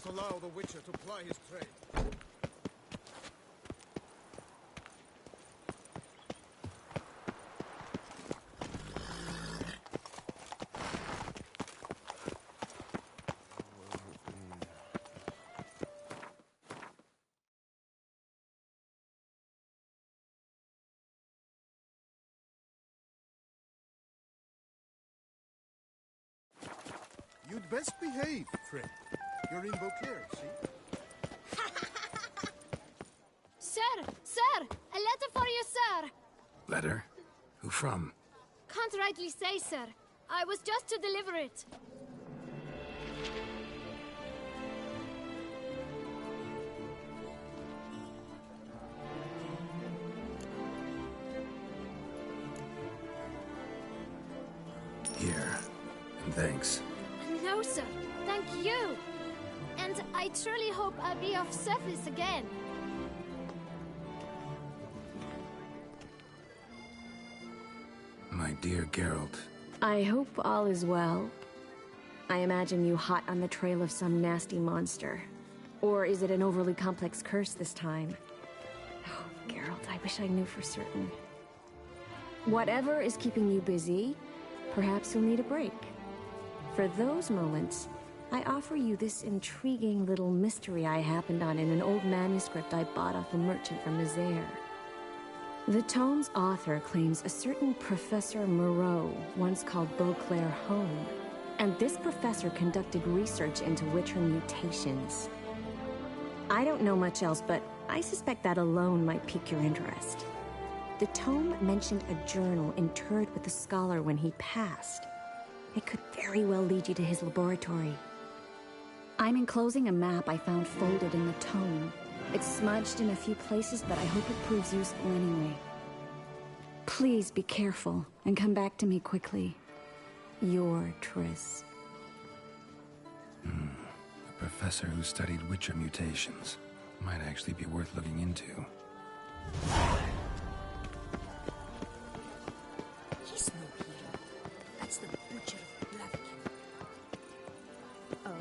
allow the Witcher to ply his trade. You'd best behave, friend. You're in Beauclair, see? Sir! A letter for you, sir! Letter? Who from? Can't rightly say, sir. I was just to deliver it. Here. And thanks. No, sir. Thank you. And I truly hope I'll be of service again. My dear Geralt. I hope all is well. I imagine you hot on the trail of some nasty monster. Or is it an overly complex curse this time? Oh, Geralt, I wish I knew for certain. Whatever is keeping you busy, perhaps you'll need a break. For those moments, I offer you this intriguing little mystery I happened on in an old manuscript I bought off a merchant from Nazaire. The tome's author claims a certain Professor Moreau once called Beauclair home, and this professor conducted research into Witcher mutations. I don't know much else, but I suspect that alone might pique your interest. The tome mentioned a journal interred with the scholar when he passed. It could very well lead you to his laboratory. I'm enclosing a map I found folded in the tome. It's smudged in a few places, but I hope it proves useful anyway. Please be careful and come back to me quickly. Your Triss. A professor who studied Witcher mutations. Might actually be worth looking into. He's no hero. That's the butcher of Lacrime. Oh?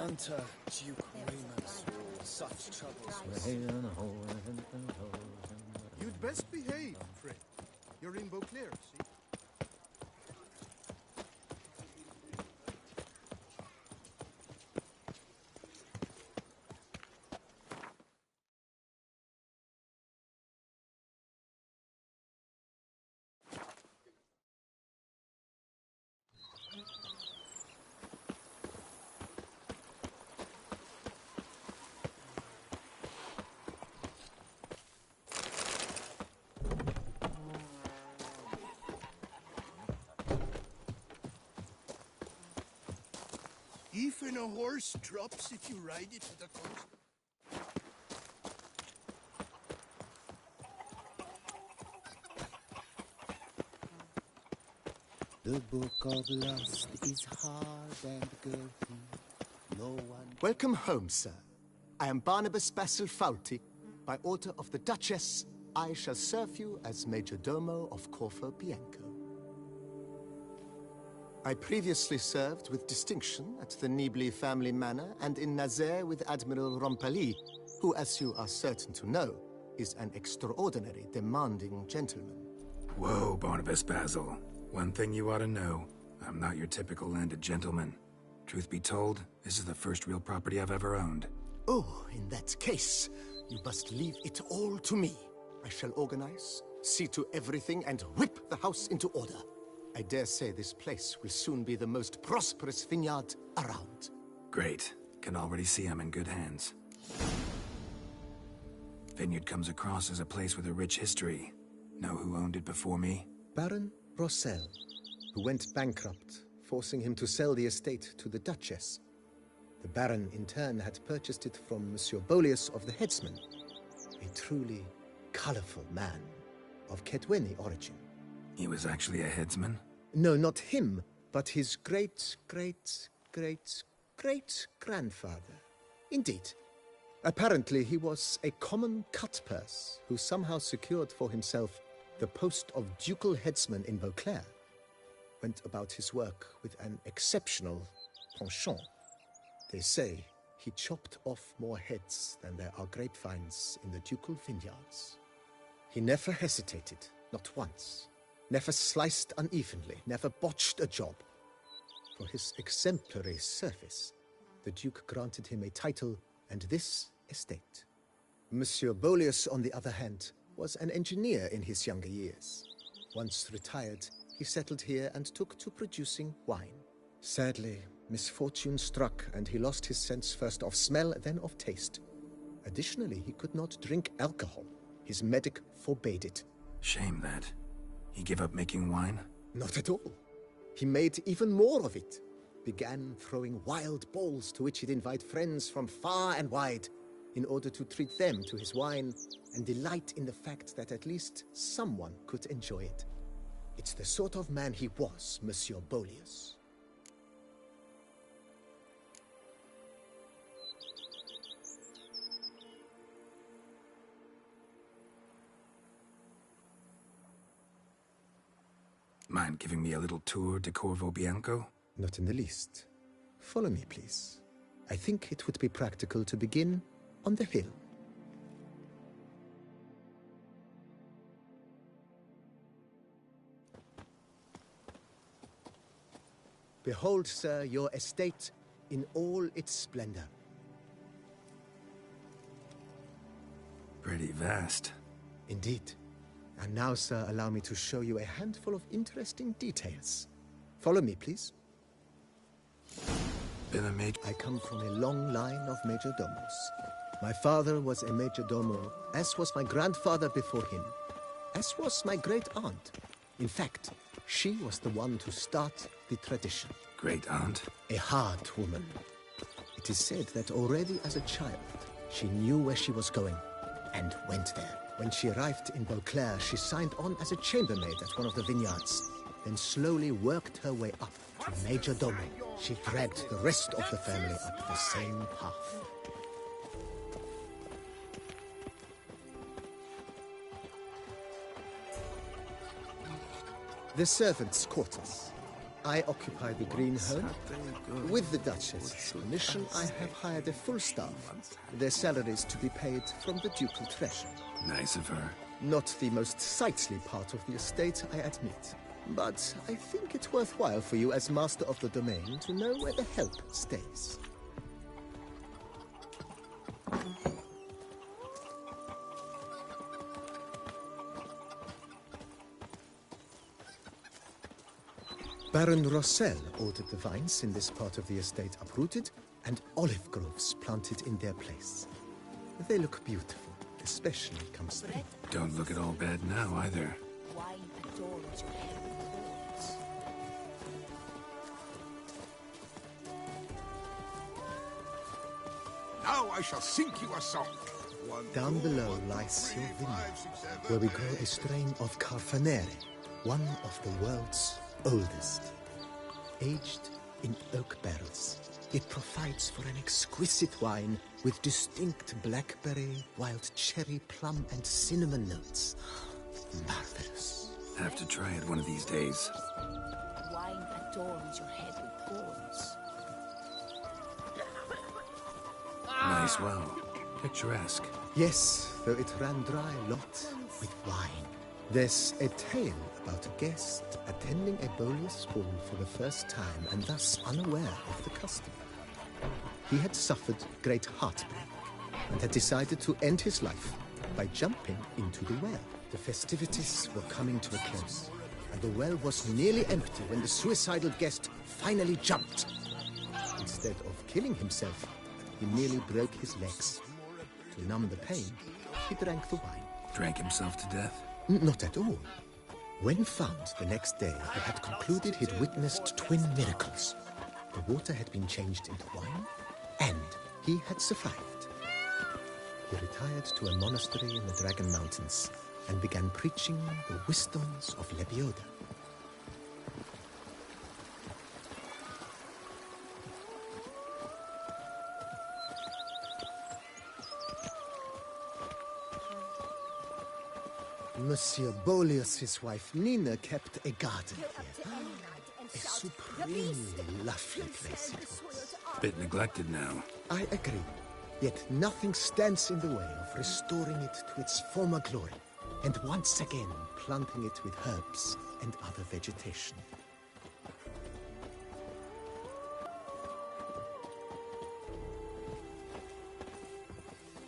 Enter Duke Raymond's such troubles. You'd best behave, friend. You're in Beauclair, see? Even a horse drops if you ride it to the coast. The book of lust is hard and girthy. No one... Welcome home, sir. I am Barnabas Basil Faulty. By order of the Duchess, I shall serve you as Major Domo of Corvo Bianco. I previously served with distinction at the Nibli family manor and in Nazaire with Admiral Rompali, who, as you are certain to know, is an extraordinary, demanding gentleman. Whoa, Barnabas Basil. One thing you ought to know. I'm not your typical landed gentleman. Truth be told, this is the first real property I've ever owned. Oh, in that case, you must leave it all to me. I shall organize, see to everything, and whip the house into order. I dare say this place will soon be the most prosperous vineyard around. Great. Can already see I'm in good hands. Vineyard comes across as a place with a rich history. Know who owned it before me? Baron Rossel, who went bankrupt, forcing him to sell the estate to the Duchess. The Baron, in turn, had purchased it from Monsieur Bolius of the Headsman, a truly colorful man of Kedweni origin. He was actually a headsman? No, not him, but his great-great-great-great-grandfather. Indeed. Apparently, he was a common cut-purse who somehow secured for himself the post of ducal headsman in Beauclair. Went about his work with an exceptional penchant. They say he chopped off more heads than there are grapevines in the ducal vineyards. He never hesitated, not once. Never sliced unevenly, never botched a job. For his exemplary service, the Duke granted him a title and this estate. Monsieur Bolius, on the other hand, was an engineer in his younger years. Once retired, he settled here and took to producing wine. Sadly, misfortune struck and he lost his sense first of smell, then of taste. Additionally, he could not drink alcohol. His medic forbade it. Shame that. He gave up making wine? Not at all. He made even more of it. Began throwing wild balls to which he'd invite friends from far and wide in order to treat them to his wine and delight in the fact that at least someone could enjoy it. It's the sort of man he was, Monsieur Bolius. Mind giving me a little tour de Corvo Bianco? Not in the least. Follow me, please. I think it would be practical to begin on the hill. Behold, sir, your estate in all its splendor. Pretty vast. Indeed. And now, sir, allow me to show you a handful of interesting details. Follow me, please. Been a major... I come from a long line of majordomos. My father was a majordomo, as was my grandfather before him, as was my great-aunt. In fact, she was the one to start the tradition. Great-aunt? A hard woman. It is said that already as a child, she knew where she was going, and went there. When she arrived in Beauclair, she signed on as a chambermaid at one of the vineyards, then slowly worked her way up to majordomo. She dragged the rest of the family up the same path. The servants' quarters. I occupy the Green Home. With the Duchess's permission, I have hired a full staff. Their salaries to be paid from the ducal treasure. Nice of her. Not the most sightly part of the estate, I admit. But I think it's worthwhile for you as master of the domain to know where the help stays. Baron Rossel ordered the vines in this part of the estate uprooted and olive groves planted in their place. They look beautiful, especially come spring. Don't look at all bad now, either. Wine adorns your head with thorns. Now I shall sing you a song. Down below lies your vineyard, where we grow a strain of Carfanere, one of the world's oldest. Aged in oak barrels, it provides for an exquisite wine with distinct blackberry, wild cherry, plum, and cinnamon notes. Marvelous. Have to try it one of these days. Wine adorns your head with thorns. Nice well. Picturesque. Yes, though it ran dry lot with wine. There's a tale about a guest attending a bowler's hall for the first time and thus unaware of the custom. He had suffered great heartbreak and had decided to end his life by jumping into the well. The festivities were coming to a close, and the well was nearly empty when the suicidal guest finally jumped. Instead of killing himself, he nearly broke his legs. To numb the pain, he drank the wine. Drank himself to death? Not at all. When found the next day, he had concluded he'd witnessed twin miracles. The water had been changed into wine, and he had survived. He retired to a monastery in the Dragon Mountains and began preaching the wisdoms of Lebioda. Monsieur Boleus's wife Nina kept a garden here. A supremely lovely place it was. Bit neglected now. I agree. Yet nothing stands in the way of restoring it to its former glory, and once again planting it with herbs and other vegetation.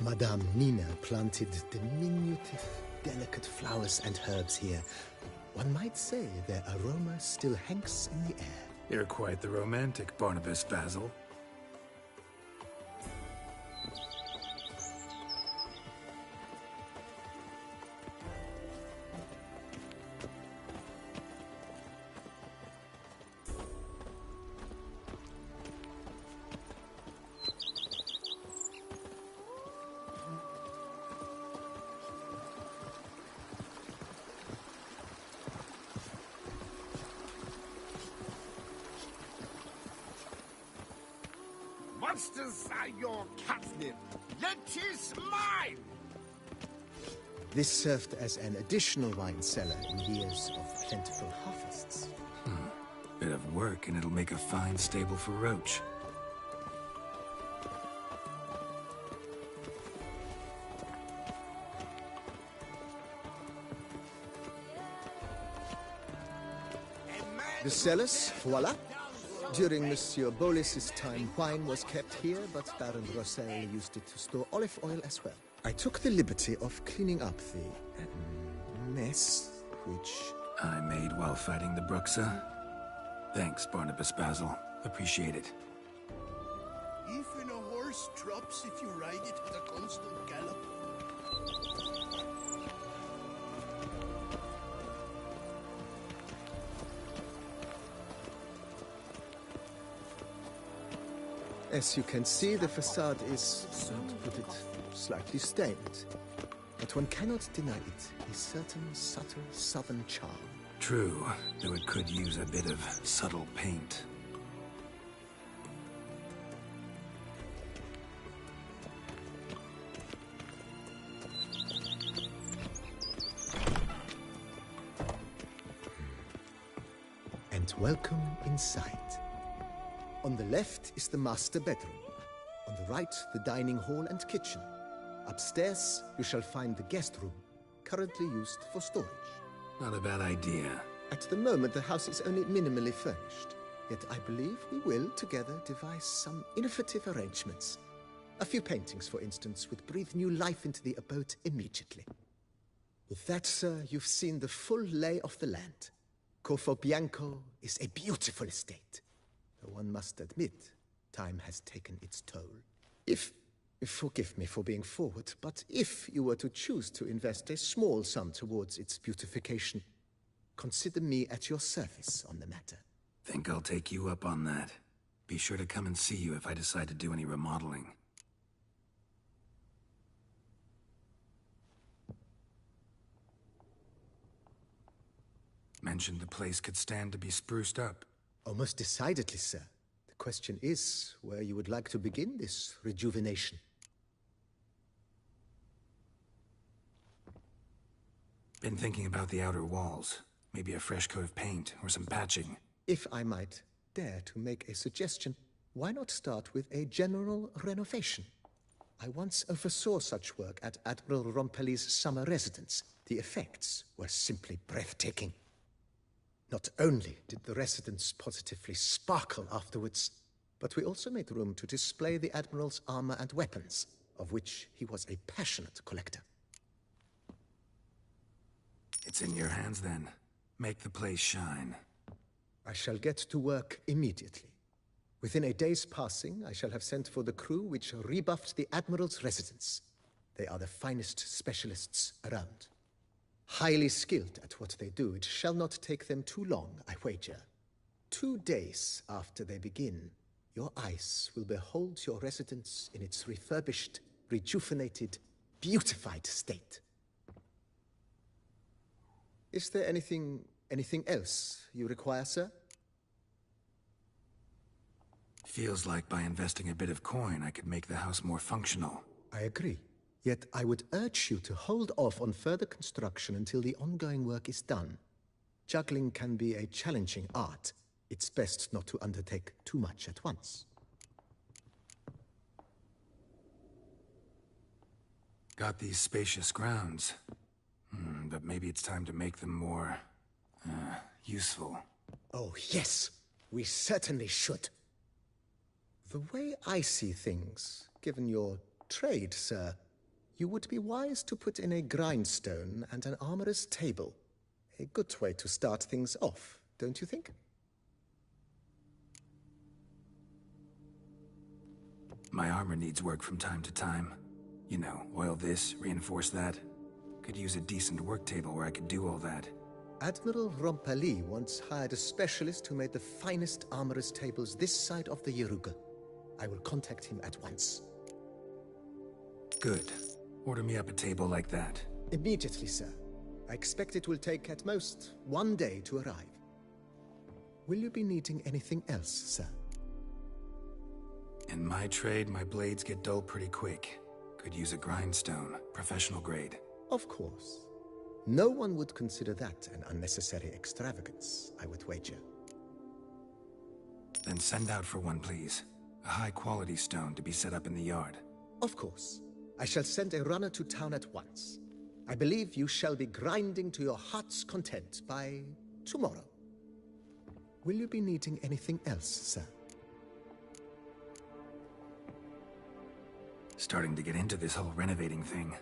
Madame Nina planted diminutive, delicate flowers and herbs here. One might say their aroma still hangs in the air. You're quite the romantic, Barnabas Basil. Monsters are your catnip. It is mine! This served as an additional wine cellar in years of plentiful harvests. Bit of work and it'll make a fine stable for Roach. The cellars, voila. During Monsieur Boleus's time, wine was kept here, but Baron Rossel used it to store olive oil as well. I took the liberty of cleaning up the mess, which I made while fighting the Bruxa. Thanks, Barnabas Basil. Appreciate it. Even a horse drops if you ride it at a constant gallop. As you can see, the facade is, to put it, slightly stained. But one cannot deny it, a certain subtle southern charm. True, though it could use a bit of subtle paint. And welcome inside. On the left is the master bedroom. On the right, the dining hall and kitchen. Upstairs, you shall find the guest room, currently used for storage. Not a bad idea. At the moment, the house is only minimally furnished. Yet I believe we will, together, devise some innovative arrangements. A few paintings, for instance, would breathe new life into the abode immediately. With that, sir, you've seen the full lay of the land. Corvo Bianco is a beautiful estate. Though one must admit, time has taken its toll. Forgive me for being forward, but if you were to choose to invest a small sum towards its beautification, consider me at your service on the matter. Think I'll take you up on that. Be sure to come and see you if I decide to do any remodeling. Mentioned the place could stand to be spruced up. Oh, most decidedly, sir. The question is where you would like to begin this rejuvenation. Been thinking about the outer walls. Maybe a fresh coat of paint or some patching. If I might dare to make a suggestion, why not start with a general renovation? I once oversaw such work at Admiral Rompelli's summer residence. The effects were simply breathtaking. Not only did the residence positively sparkle afterwards, but we also made room to display the Admiral's armor and weapons, of which he was a passionate collector. It's in your hands then. Make the place shine. I shall get to work immediately. Within a day's passing, I shall have sent for the crew which rebuffed the Admiral's residence. They are the finest specialists around. Highly skilled at what they do, it shall not take them too long, I wager. 2 days after they begin, your eyes will behold your residence in its refurbished, rejuvenated, beautified state. Is there anything else you require, sir? Feels like by investing a bit of coin, I could make the house more functional. I agree. Yet I would urge you to hold off on further construction until the ongoing work is done. Juggling can be a challenging art. It's best not to undertake too much at once. Got these spacious grounds. But maybe it's time to make them more... useful. Oh, yes. We certainly should. The way I see things, given your trade, sir, you would be wise to put in a grindstone and an armorer's table. A good way to start things off, don't you think? My armor needs work from time to time. You know, oil this, reinforce that. Could use a decent work table where I could do all that. Admiral Rompelli once hired a specialist who made the finest armorer's tables this side of the Yaruga. I will contact him at once. Good. Order me up a table like that. Immediately, sir. I expect it will take at most 1 day to arrive. Will you be needing anything else, sir? In my trade, my blades get dull pretty quick. Could use a grindstone, professional grade. Of course. No one would consider that an unnecessary extravagance, I would wager. Then send out for one, please. A high-quality stone to be set up in the yard. Of course. I shall send a runner to town at once. I believe you shall be grinding to your heart's content by tomorrow. Will you be needing anything else, sir? Starting to get into this whole renovating thing.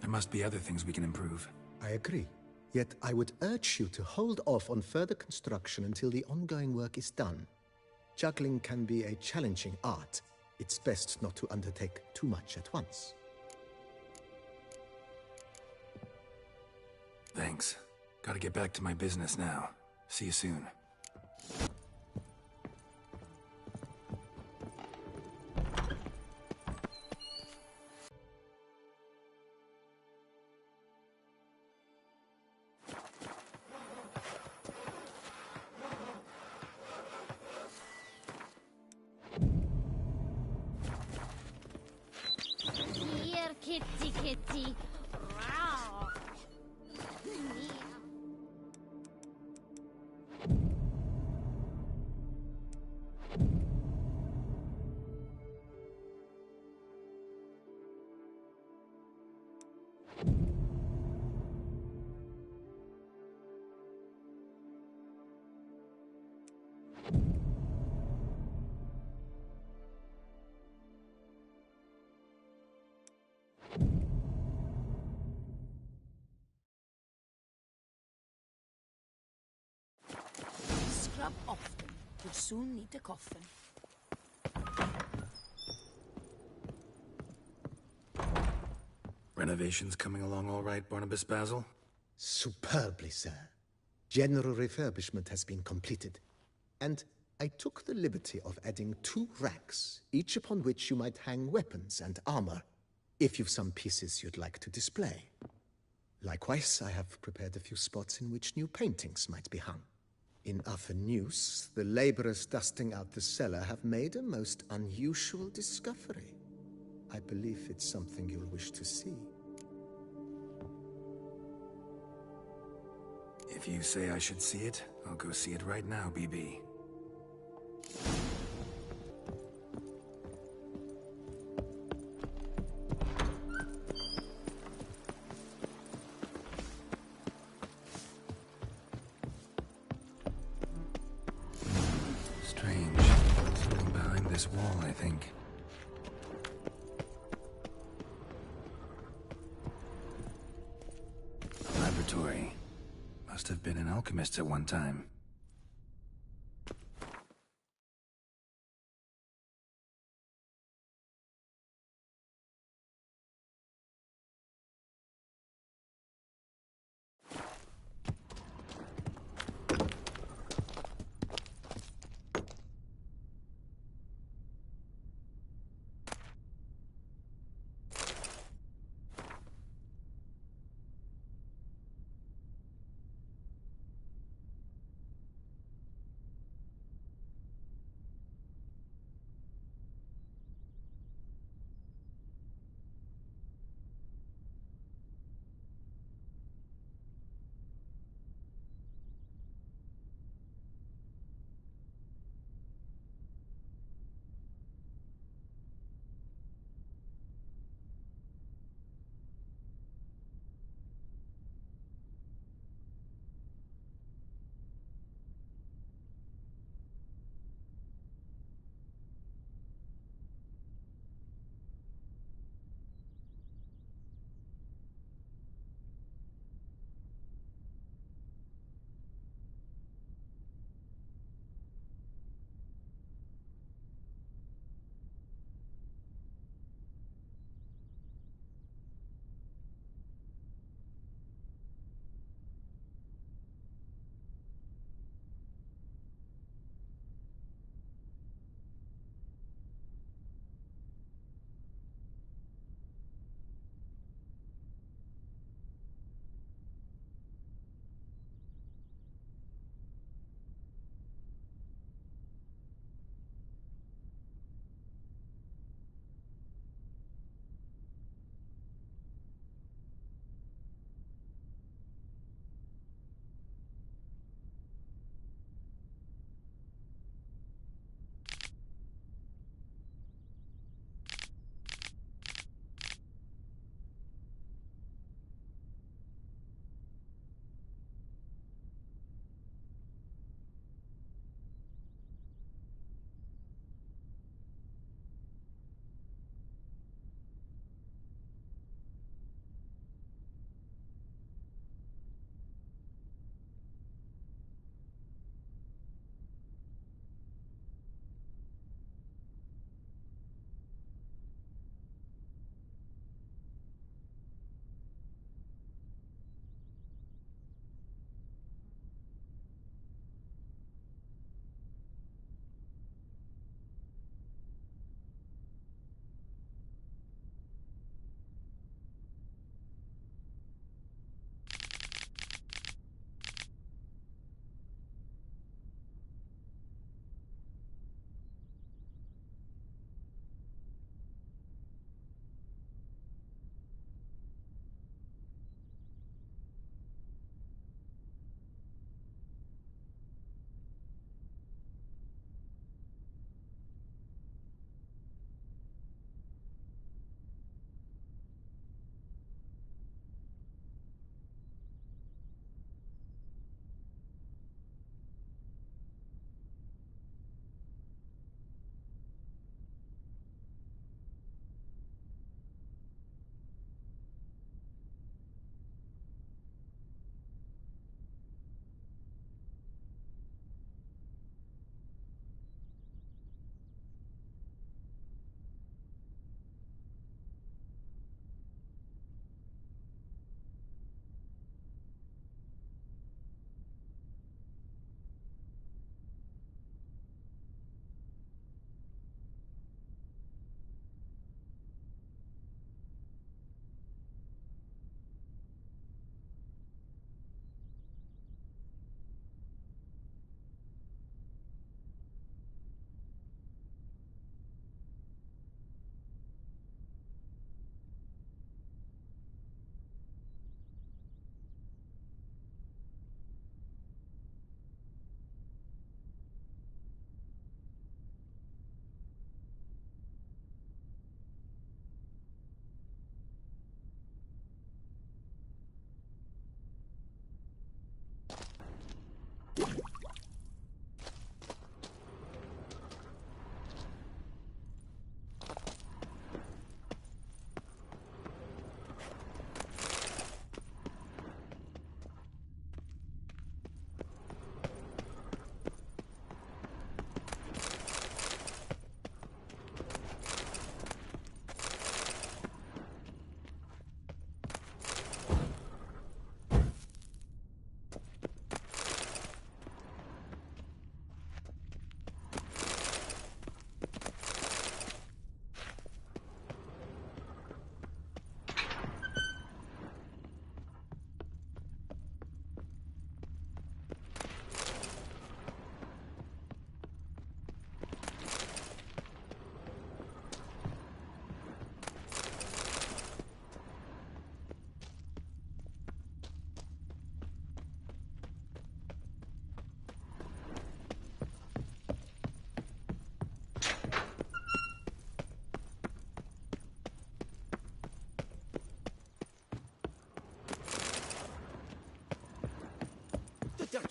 There must be other things we can improve. I agree. Yet I would urge you to hold off on further construction until the ongoing work is done. Juggling can be a challenging art. It's best not to undertake too much at once. Thanks. Gotta get back to my business now. See you soon. Here, kitty, kitty. Wow. You'll soon need a coffin. Renovations coming along all right, Barnabas Basil? Superbly, sir. General refurbishment has been completed. And I took the liberty of adding 2 racks, each upon which you might hang weapons and armor, if you've some pieces you'd like to display. Likewise, I have prepared a few spots in which new paintings might be hung. In other news, the laborers dusting out the cellar have made a most unusual discovery. I believe it's something you'll wish to see. If you say I should see it, I'll go see it right now, BB. Strange. Something behind this wall, I think. Laboratory. Must have been an alchemist at one time.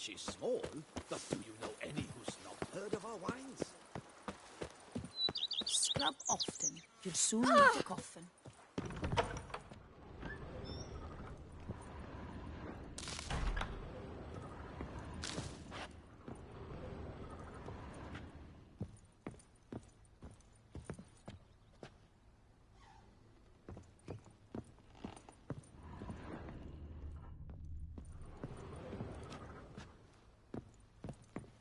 she's small, but do you know any who's not heard of our wines? Scrub often. You'll soon need a coffin.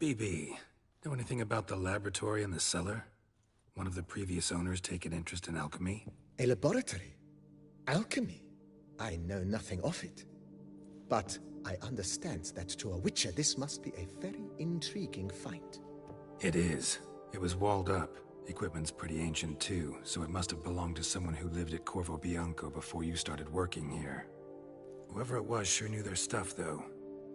BB, know anything about the laboratory in the cellar? One of the previous owners take an interest in alchemy? A laboratory? Alchemy? I know nothing of it. But I understand that to a witcher this must be a very intriguing find. It is. It was walled up. Equipment's pretty ancient too, so it must have belonged to someone who lived at Corvo Bianco before you started working here. Whoever it was sure knew their stuff though.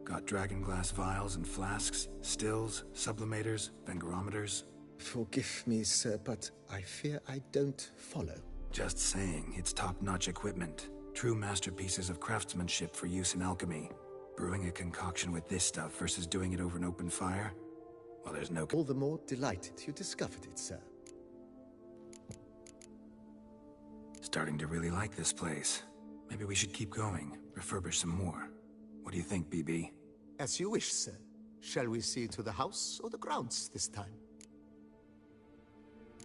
Got dragonglass vials and flasks, stills, sublimators, vengerometers. Forgive me, sir, but I fear I don't follow. Just saying, it's top-notch equipment. True masterpieces of craftsmanship for use in alchemy. Brewing a concoction with this stuff versus doing it over an open fire? Well, there's no... All the more delighted you discovered it, sir. Starting to really like this place. Maybe we should keep going, refurbish some more. What do you think, BB? As you wish, sir. Shall we see to the house or the grounds this time?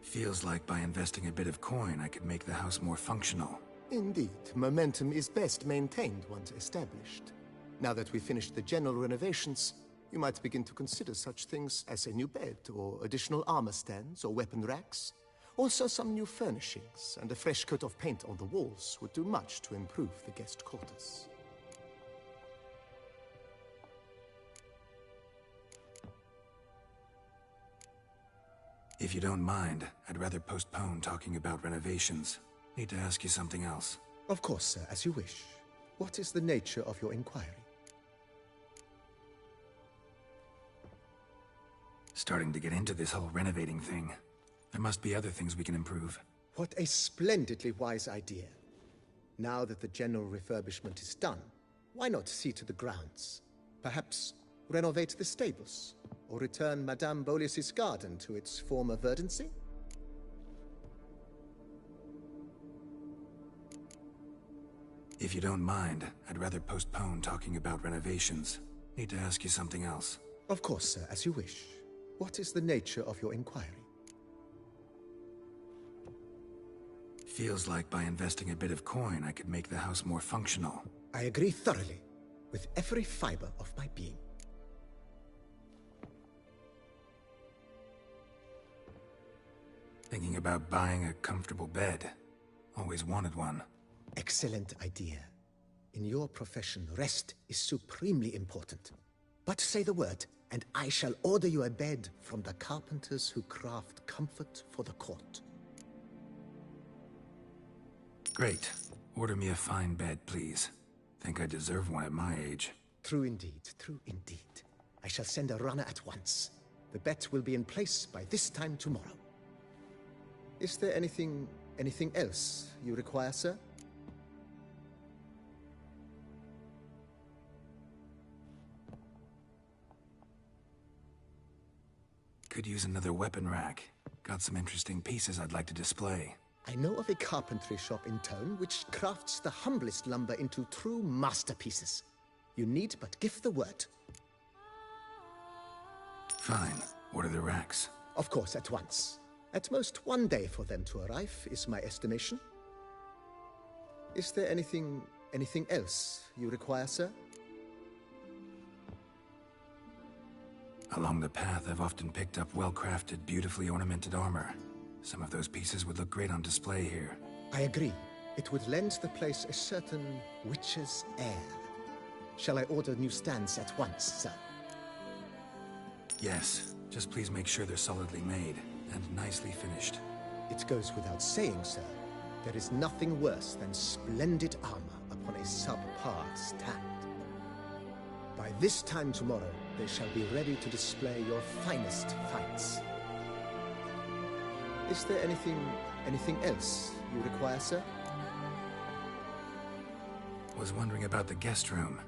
Feels like by investing a bit of coin, I could make the house more functional. Indeed, momentum is best maintained once established. Now that we've finished the general renovations, you might begin to consider such things as a new bed, or additional armor stands, or weapon racks. Also some new furnishings, and a fresh coat of paint on the walls would do much to improve the guest quarters. If you don't mind, I'd rather postpone talking about renovations. Need to ask you something else. Of course, sir, as you wish. What is the nature of your inquiry? Starting to get into this whole renovating thing. There must be other things we can improve. What a splendidly wise idea. Now that the general refurbishment is done, why not see to the grounds? Perhaps renovate the stables, or return Madame Bolis's garden to its former verdancy? If you don't mind, I'd rather postpone talking about renovations. Need to ask you something else. Of course, sir, as you wish. What is the nature of your inquiry? Feels like by investing a bit of coin, I could make the house more functional. I agree thoroughly, with every fiber of my being. Thinking about buying a comfortable bed. Always wanted one. Excellent idea. In your profession, rest is supremely important. But say the word, and I shall order you a bed from the carpenters who craft comfort for the court. Great. Order me a fine bed, please. Think I deserve one at my age. True indeed, true indeed. I shall send a runner at once. The bet will be in place by this time tomorrow. Is there anything else you require, sir? Could use another weapon rack. Got some interesting pieces I'd like to display. I know of a carpentry shop in town which crafts the humblest lumber into true masterpieces. You need but give the word. Fine. Order the racks. Of course, at once. At most 1 day for them to arrive, is my estimation. Is there anything else you require, sir? Along the path, I've often picked up well-crafted, beautifully ornamented armor. Some of those pieces would look great on display here. I agree. It would lend the place a certain witch's air. Shall I order new stands at once, sir? Yes. Just please make sure they're solidly made and nicely finished. It goes without saying, sir. There is nothing worse than splendid armor upon a subpar stand. By this time tomorrow, they shall be ready to display your finest finds. Is there anything else you require, sir? Was wondering about the guest room.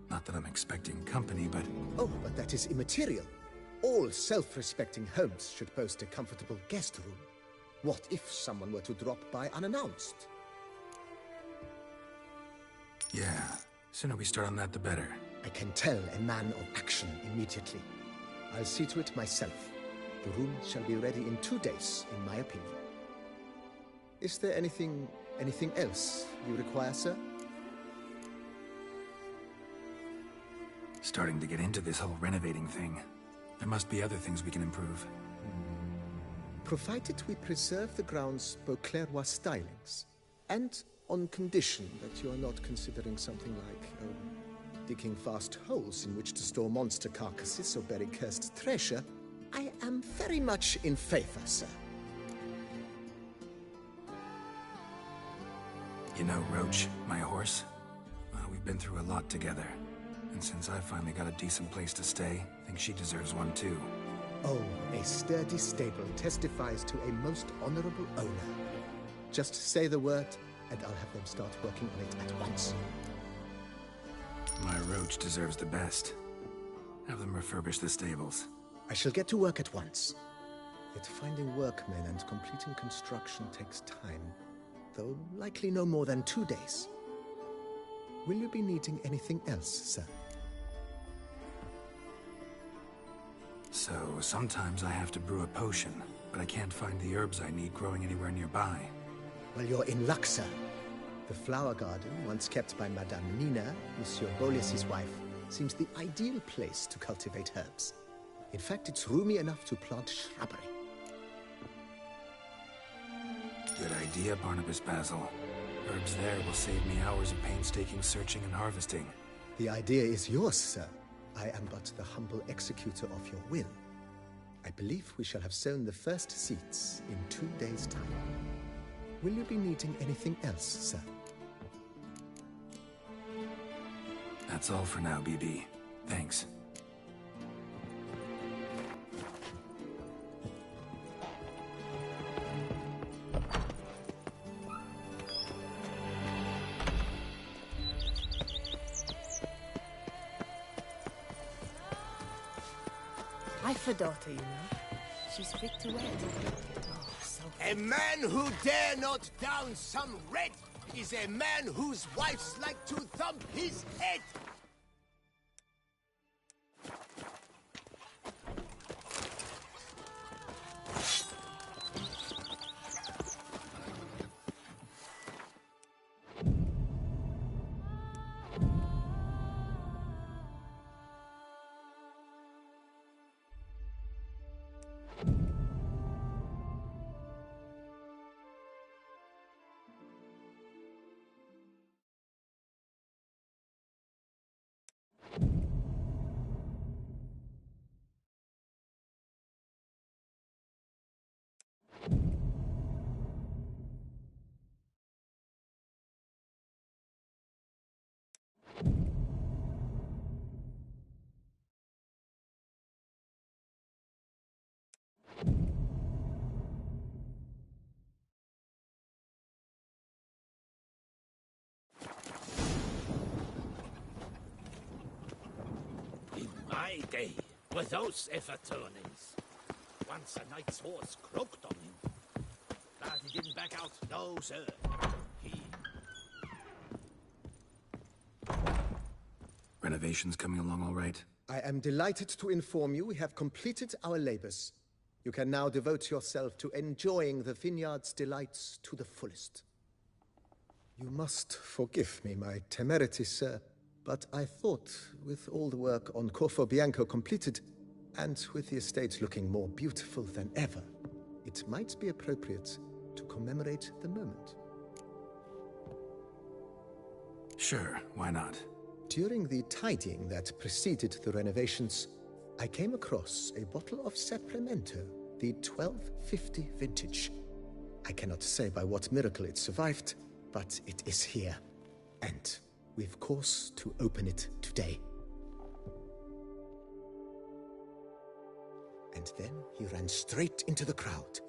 Not that I'm expecting company, but... Oh, but that is immaterial. All self-respecting homes should boast a comfortable guest room. What if someone were to drop by unannounced? Yeah, sooner we start on that, the better. I can tell a man of action immediately. I'll see to it myself. The room shall be ready in 2 days, in my opinion. Is there anything else you require, sir? Starting to get into this whole renovating thing. There must be other things we can improve. Provided we preserve the ground's Beauclercois stylings, and on condition that you are not considering something like, digging vast holes in which to store monster carcasses or bury cursed treasure, I am very much in favor, sir. You know, Roach, my horse? Well, we've been through a lot together. And since I finally got a decent place to stay, I think she deserves one too. Oh, a sturdy stable testifies to a most honorable owner. Just say the word, and I'll have them start working on it at once. My Roach deserves the best. Have them refurbish the stables. I shall get to work at once. Yet finding workmen and completing construction takes time, though likely no more than 2 days. Will you be needing anything else, sir? So, sometimes I have to brew a potion, but I can't find the herbs I need growing anywhere nearby. Well, you're in luck, sir. The flower garden, once kept by Madame Nina, Monsieur Bolis's wife, seems the ideal place to cultivate herbs. In fact, it's roomy enough to plant shrubbery. Good idea, Barnabas Basil. Herbs there will save me hours of painstaking searching and harvesting. The idea is yours, sir. I am but the humble executor of your will. I believe we shall have sown the first seeds in 2 days' time. Will you be needing anything else, sir? That's all for now, BB. Thanks. I've a daughter, you know. She's fit to wed. Oh, so A man who dare not down some red is a man whose wives like to thump his head. In my day, were those ever turnings? Once a knight's horse croaked on him. But he didn't back out. No, sir. He... Renovations coming along all right? I am delighted to inform you we have completed our labors. You can now devote yourself to enjoying the vineyard's delights to the fullest. You must forgive me my temerity, sir, but I thought, with all the work on Corvo Bianco completed, and with the estate looking more beautiful than ever, it might be appropriate to commemorate the moment. Sure, why not? During the tidying that preceded the renovations, I came across a bottle of Sapramento, the 1250 vintage. I cannot say by what miracle it survived, but it is here, and we've cause to open it today. And then he ran straight into the crowd,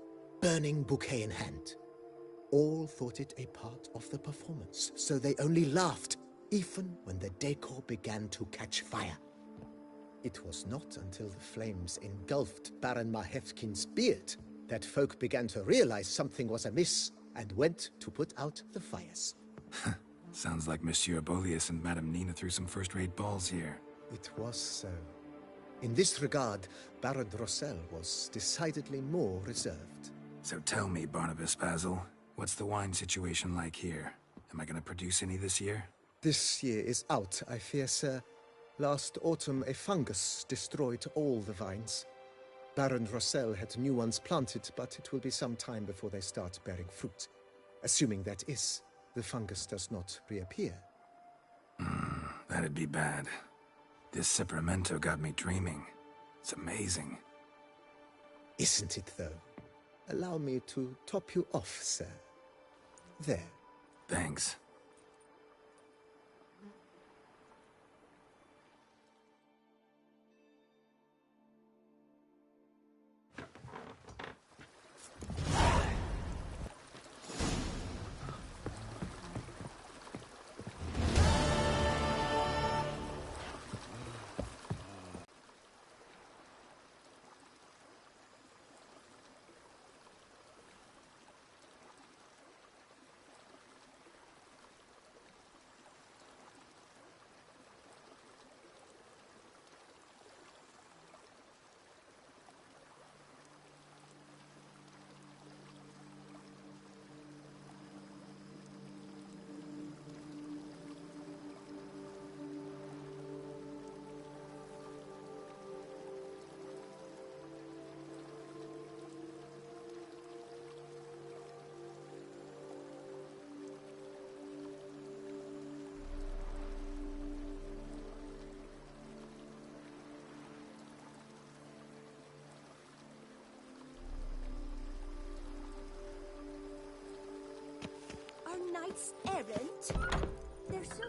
burning bouquet in hand. All thought it a part of the performance, so they only laughed. even when the decor began to catch fire. It was not until the flames engulfed Baron Mahevkin's beard that folk began to realize something was amiss and went to put out the fires. Sounds like Monsieur Bolius and Madame Nina threw some first-rate balls here. It was so. In this regard, Baron Rossel was decidedly more reserved. So tell me, Barnabas Basil, what's the wine situation like here? Am I gonna produce any this year? This year is out, I fear, sir. Last autumn, a fungus destroyed all the vines. Baron Rossel had new ones planted, but it will be some time before they start bearing fruit. Assuming that is, the fungus does not reappear. That'd be bad. This Sacramento got me dreaming. It's amazing. Isn't it, though? Allow me to top you off, sir. There. Thanks. Are knights errant? They're so...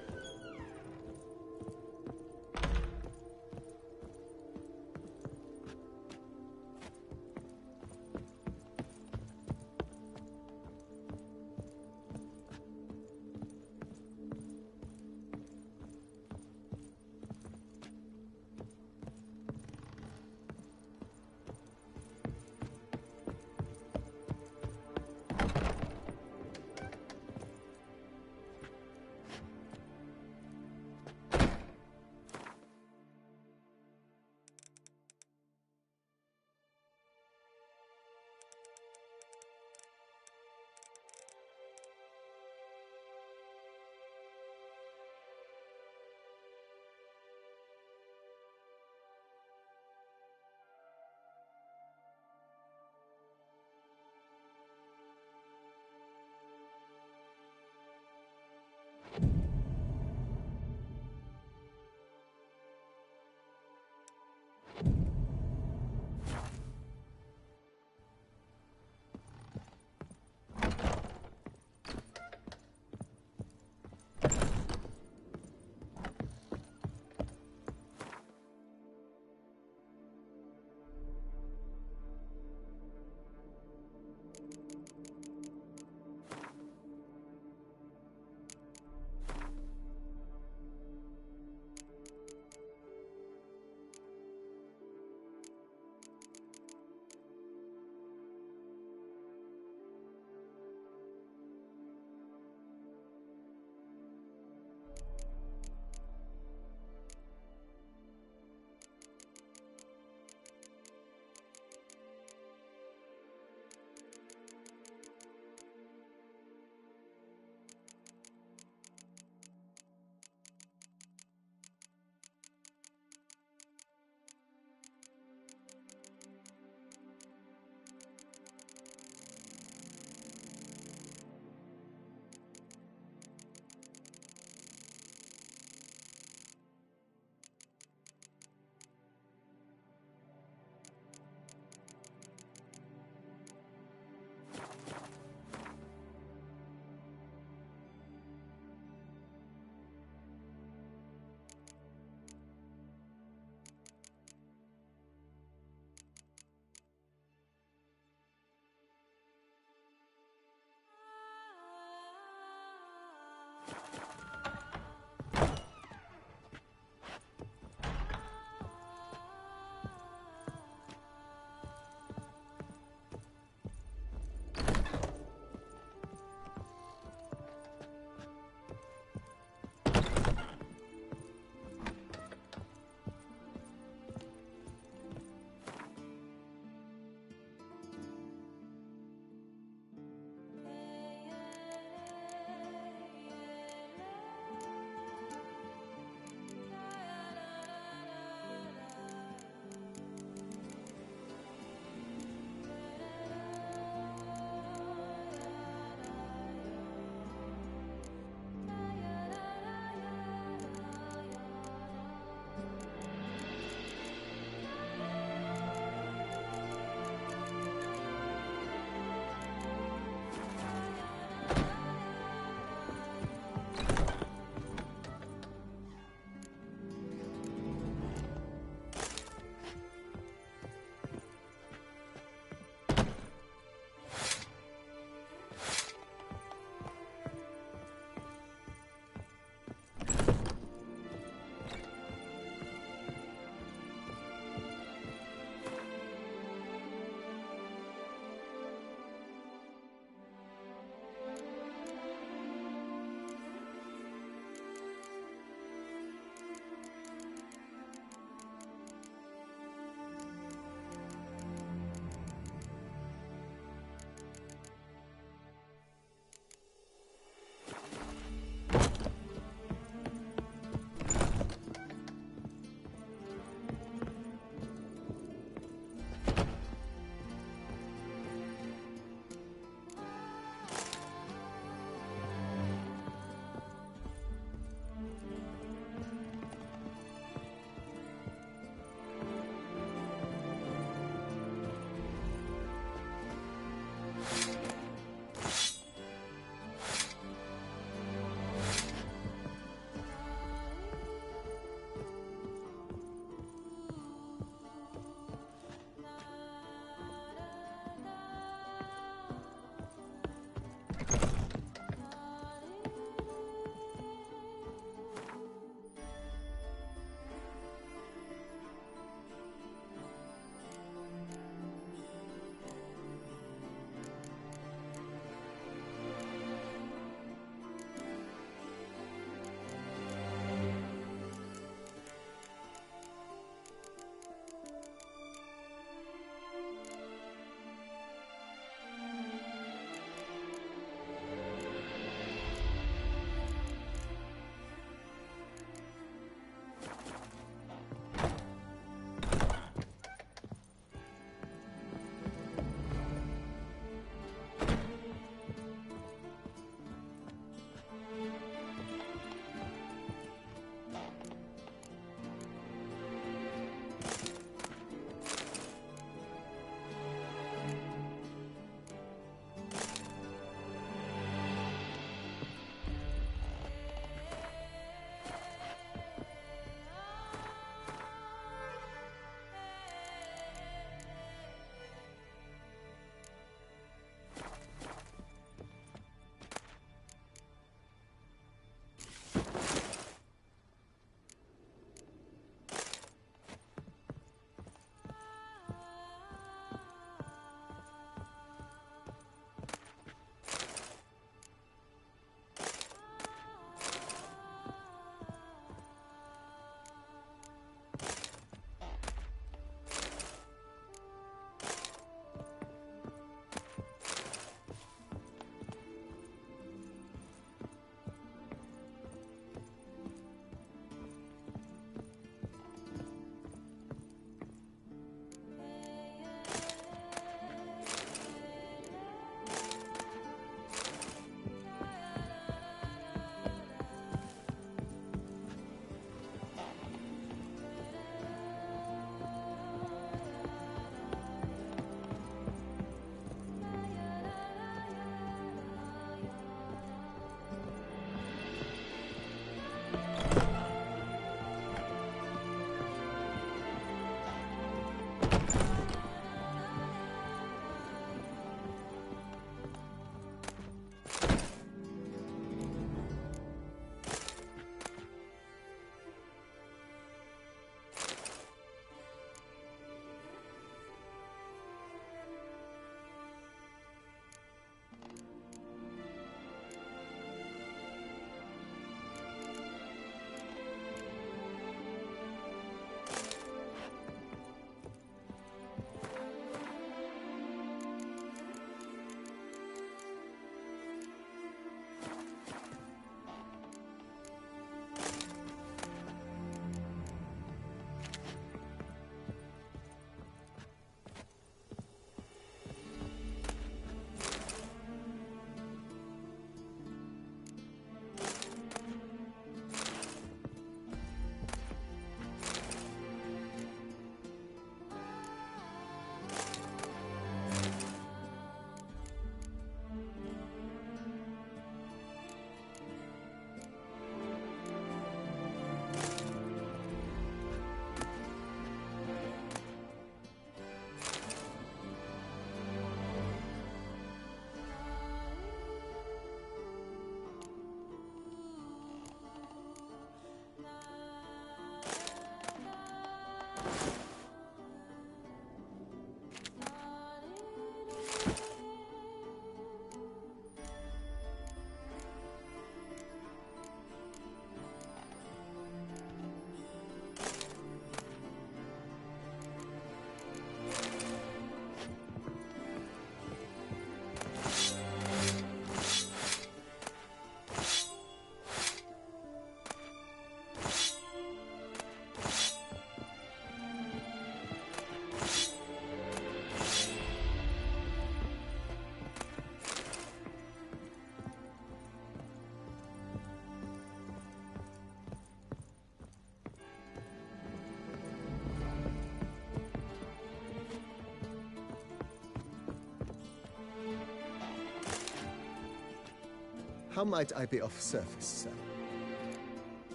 How might I be of service, sir?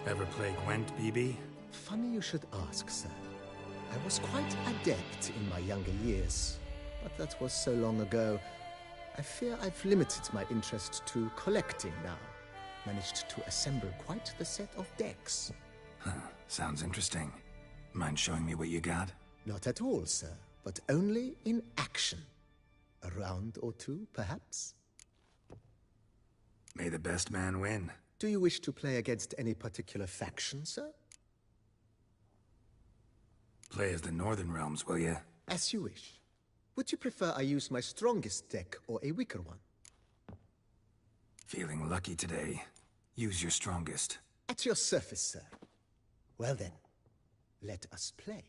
Ever play Gwent, BB? Funny you should ask, sir. I was quite adept in my younger years, but that was so long ago. I fear I've limited my interest to collecting now. Managed to assemble quite the set of decks. Huh, sounds interesting. Mind showing me what you got? Not at all, sir, but only in action. A round or two, perhaps? May the best man win. Do you wish to play against any particular faction, sir? Play as the Northern Realms, will you? As you wish. Would you prefer I use my strongest deck or a weaker one? Feeling lucky today. Use your strongest. At your service, sir. Well then, let us play.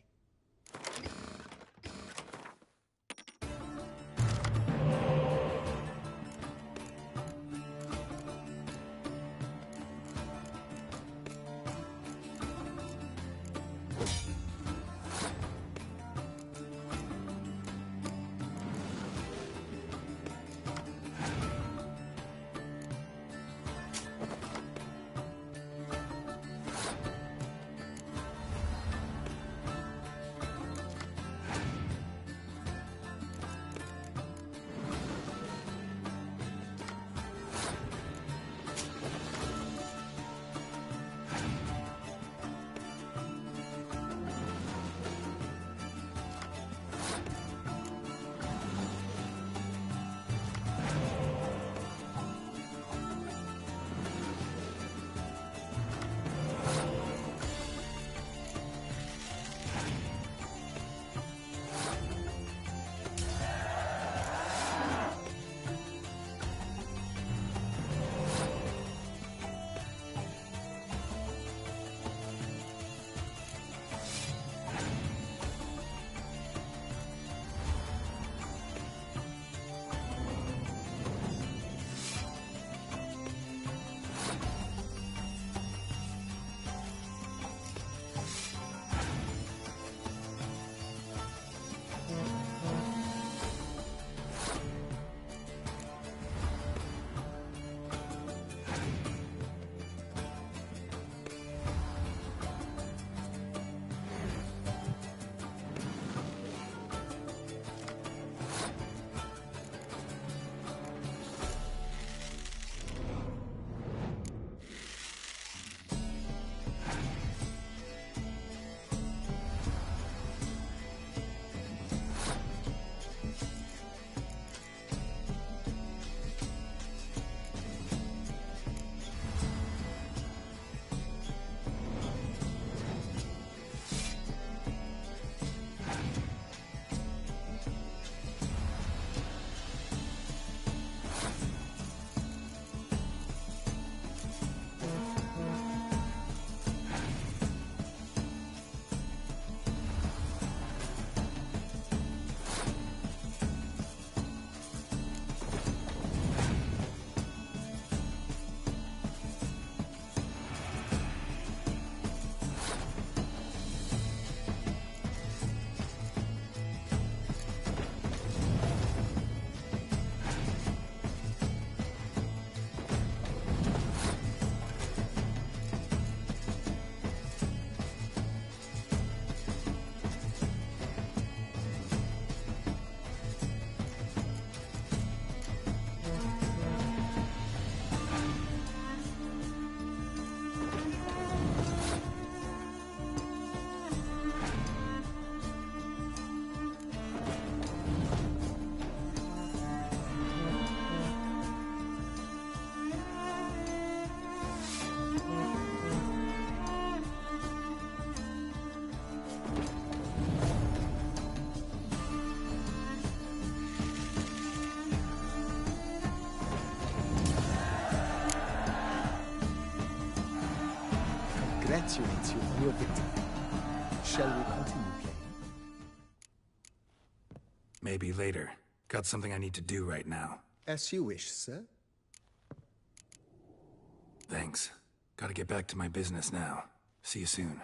Congratulate you on your victory. Shall we continue playing? Maybe later. Got something I need to do right now. As you wish, sir. Thanks. Gotta get back to my business now. See you soon.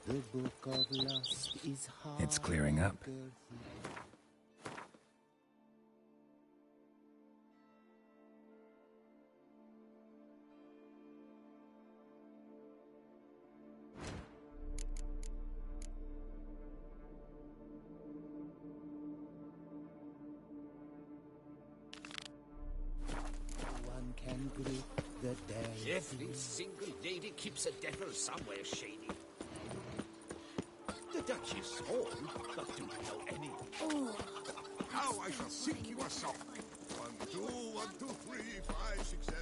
The book of lust is hard. It's clearing up. One can grip the day. Every single lady keeps a devil somewhere shady. The Dutch is small, but do you know any? Now I shall sink you a song. 1, 2, 1, 2, 3, 5, 6, 7,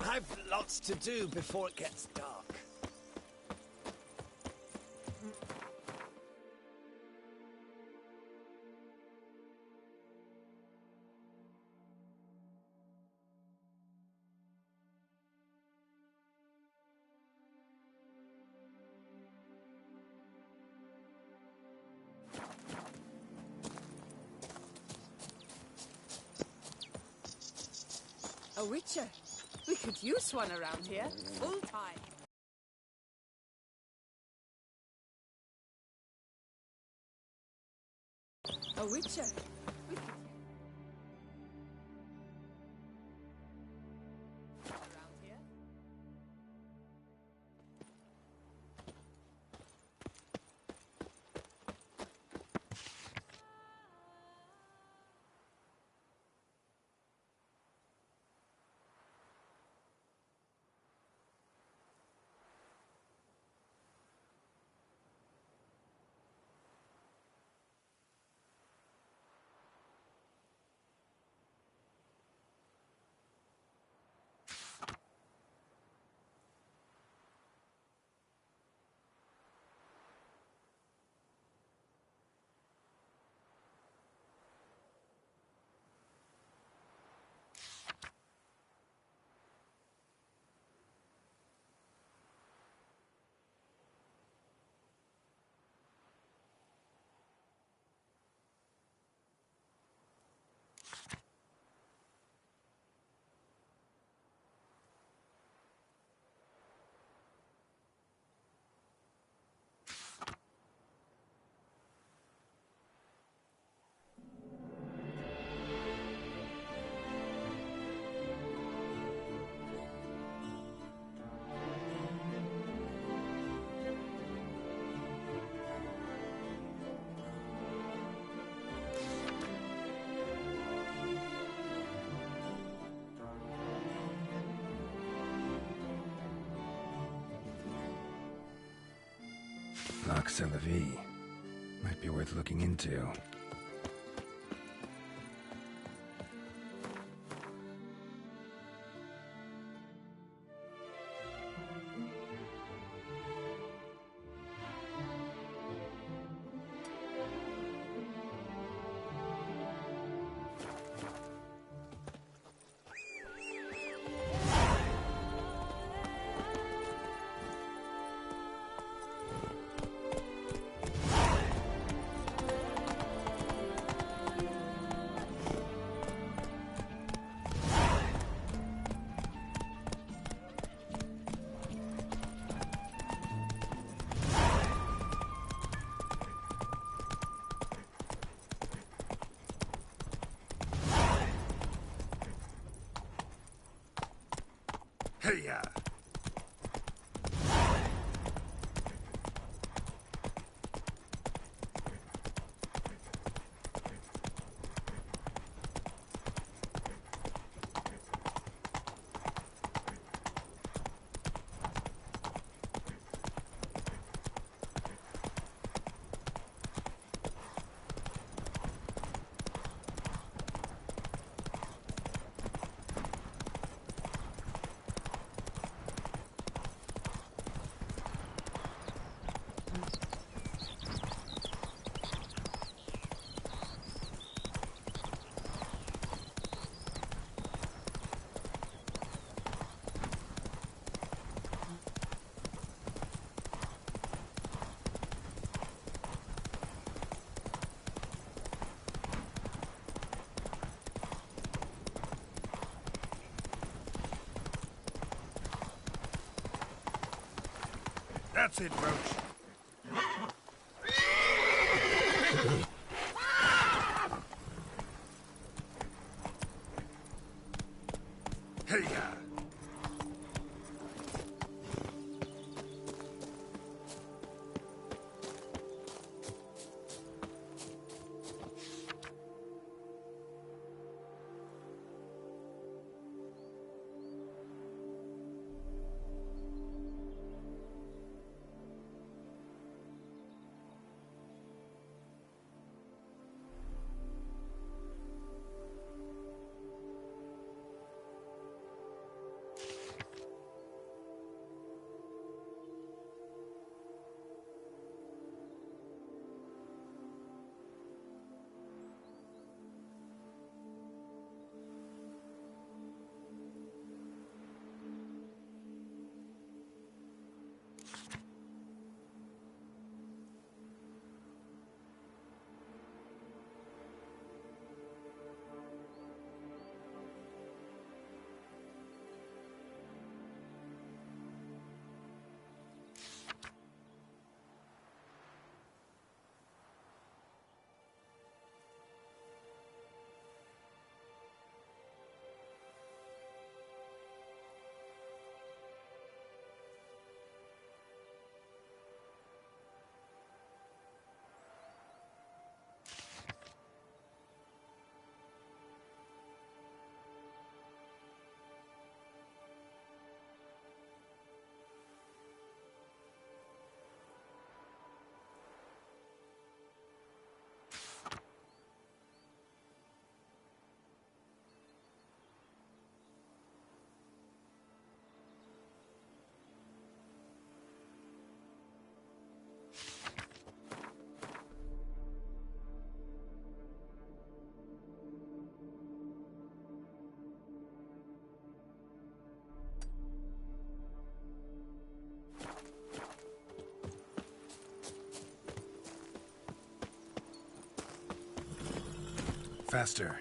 8. I've lots to do before it gets dark. A witcher. We could use one around here, full time. A witcher. We could around here. Lacrime. Might be worth looking into. Hey-ya! That's it, Roach. Hey-ya! Faster.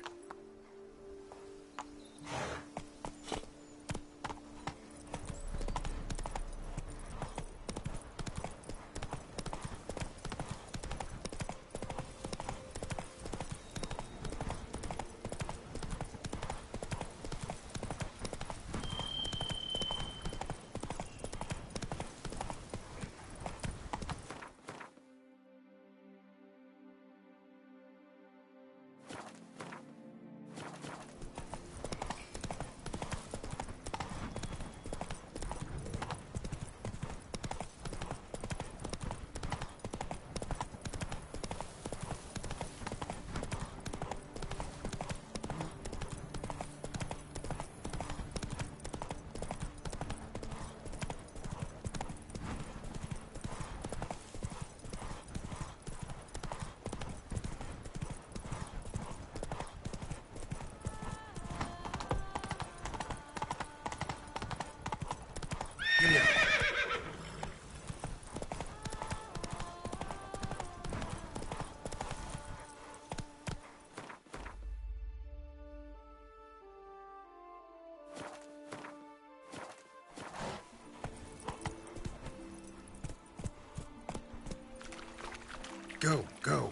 Go, go.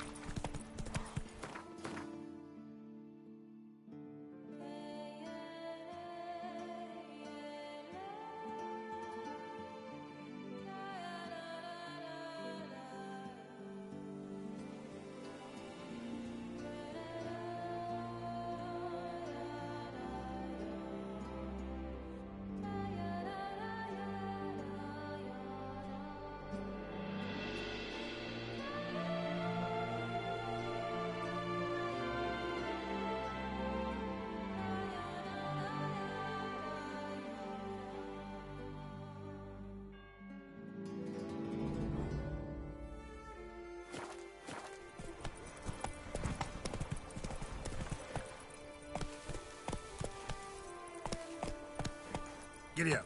Giddy up.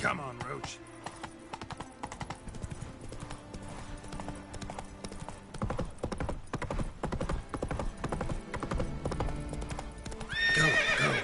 Come on, Roach. Go, go.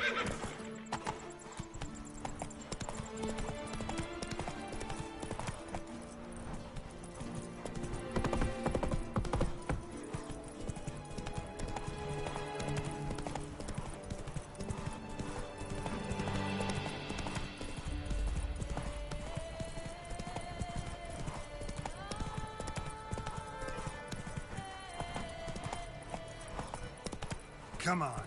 Come on.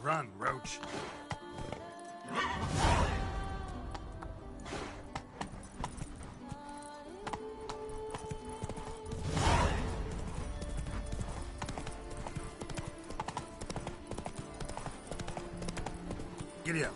Run, Roach. Giddy up.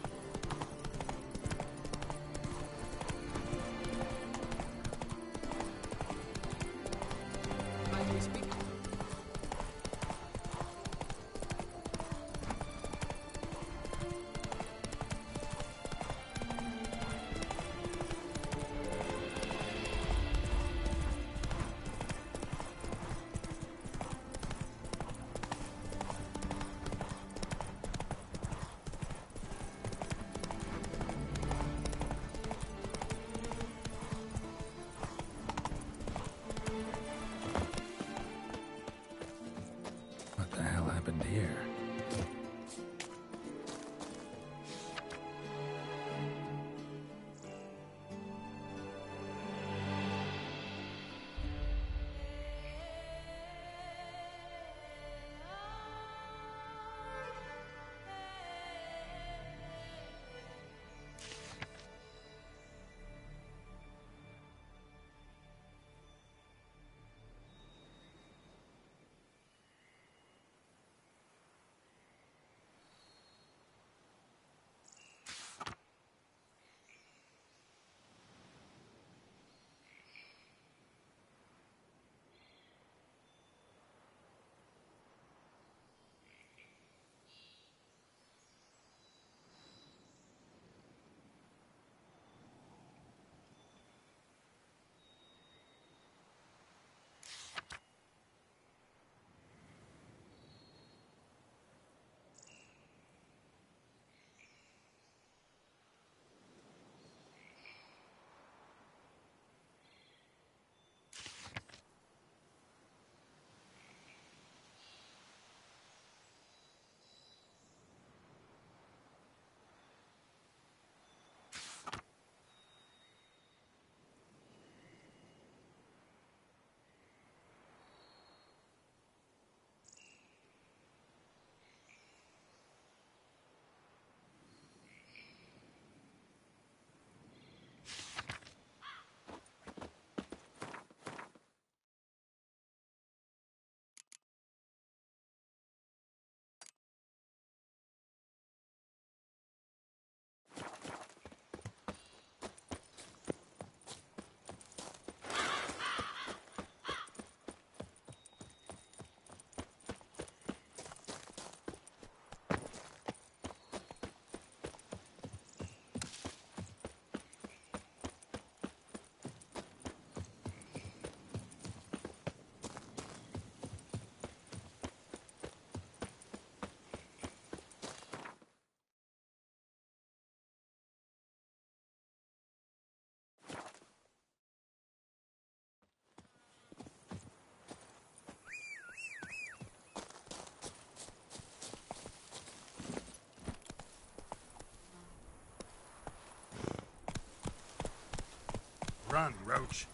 Run, Roach.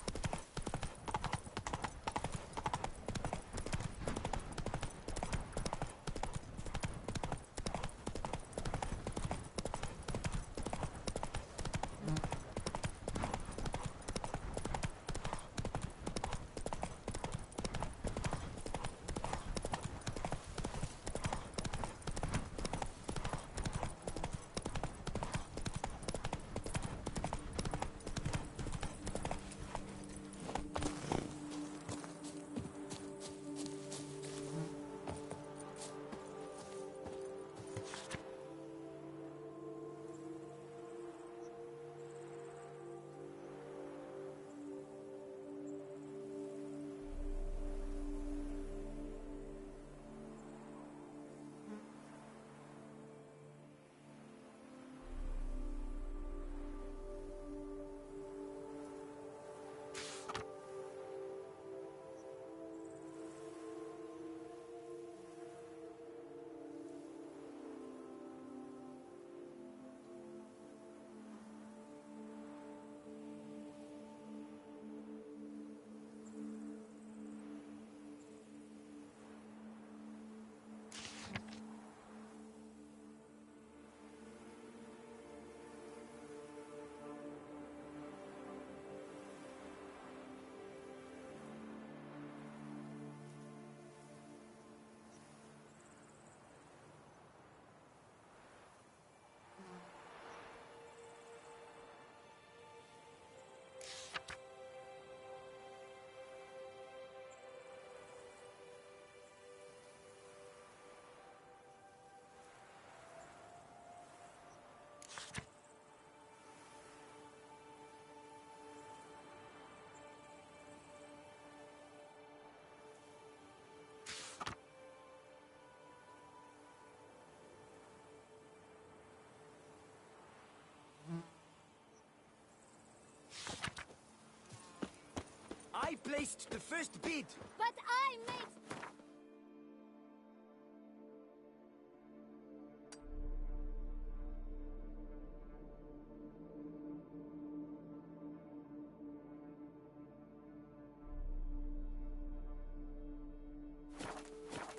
I placed the first bid. But I made...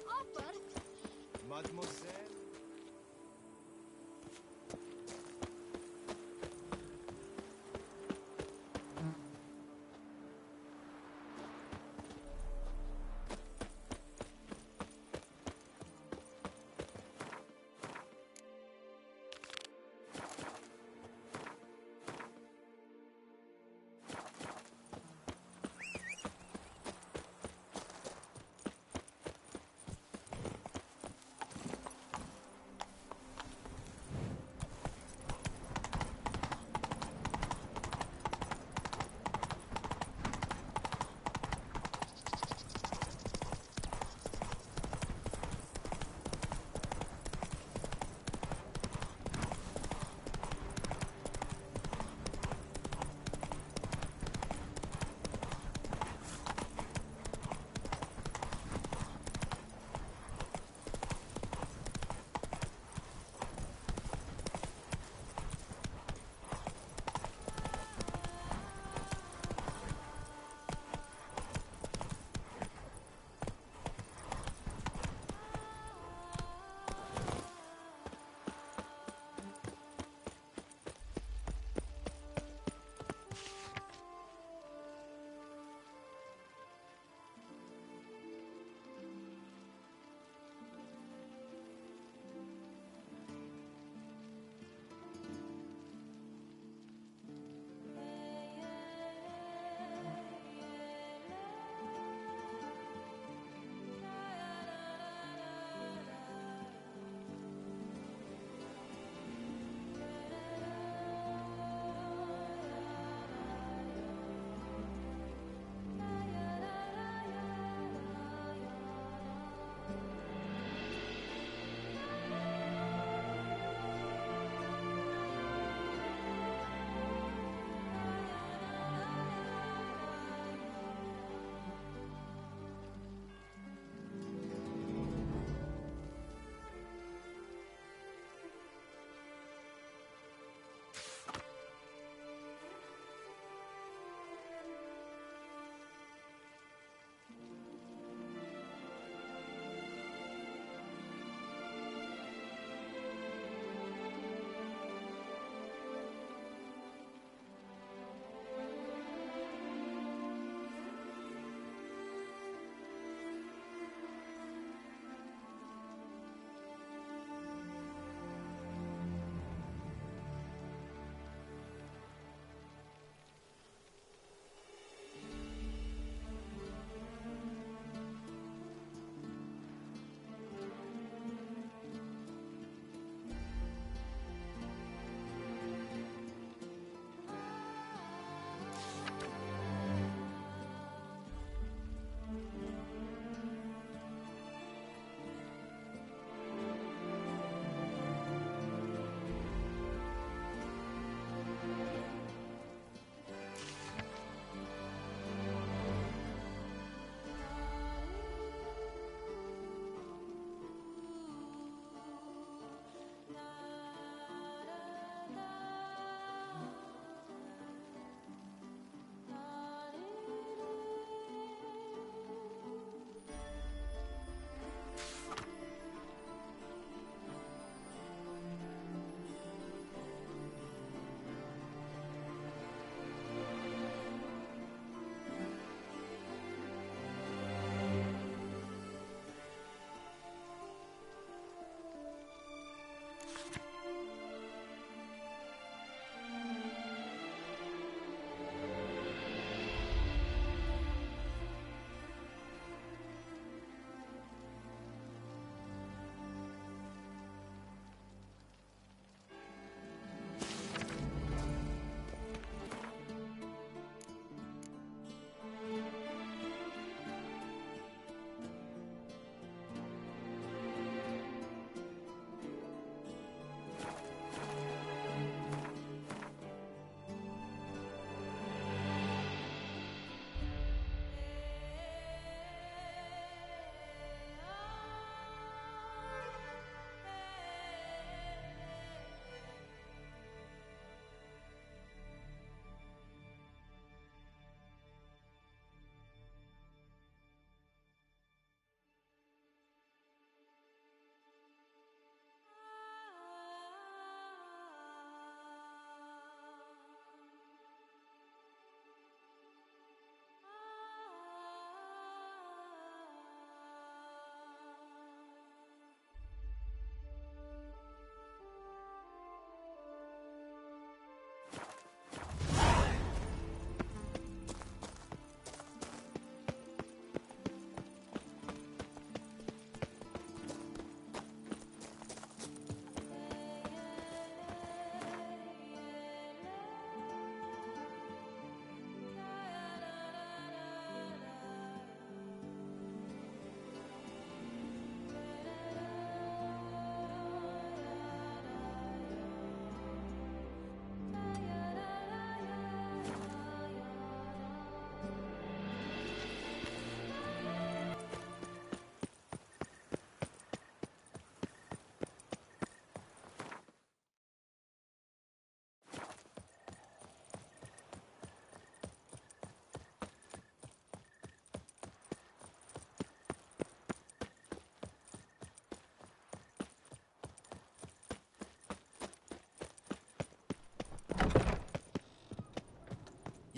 Offer? Mademoiselle?